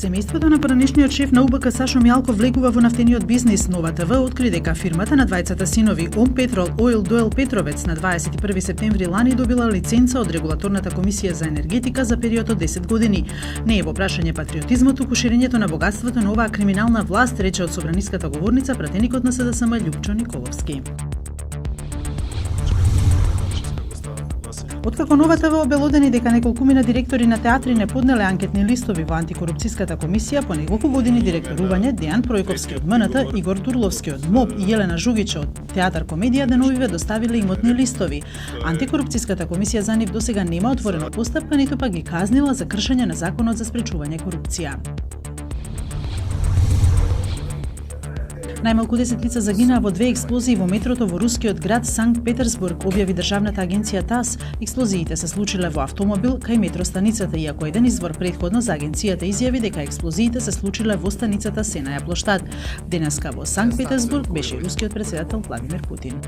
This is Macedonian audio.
Семејството на поранешниот шеф на УБК Сашо Мјалков влегува во нафтениот бизнис. Нова ТВ откри дека фирмата на двајцата синови Ом Петрол Оил Доел Петровец на 21 септември лани добила лиценца од Регулаторната комисија за енергетика за период од 10 години. Не е во прашање патриотизмот, туку ширењето на богатството на оваа криминална власт, рече од собраниската говорница пратеникот на СДСМ Љупчо Николовски. Откако Нова ТВ обелодени дека неколкумина директори на театри не поднеле анкетни листови во антикорупцијската комисија, по неколку години директорување Дејан Пројковски од МНТ, Игор Турловски од МОБ и Јелена Жугича од Театар Комедија деновиве доставиле имотни листови. Антикорупцијската комисија за нив досега нема отворена постапка, ниту пак ги казнила за кршење на законот за спречување корупција. Најмалку 10 лица загинаа во 2 експлозии во метрото во рускиот град Санкт Петерсбург, објави државната агенција ТАСС. Експлозиите се случиле во автомобил кај метростаницата, иако еден извор претходно за агенцијата изјави дека експлозиите се случиле во станицата Сенаја плоштад. Денеска во Санкт Петерсбург беше рускиот претседател Владимир Путин.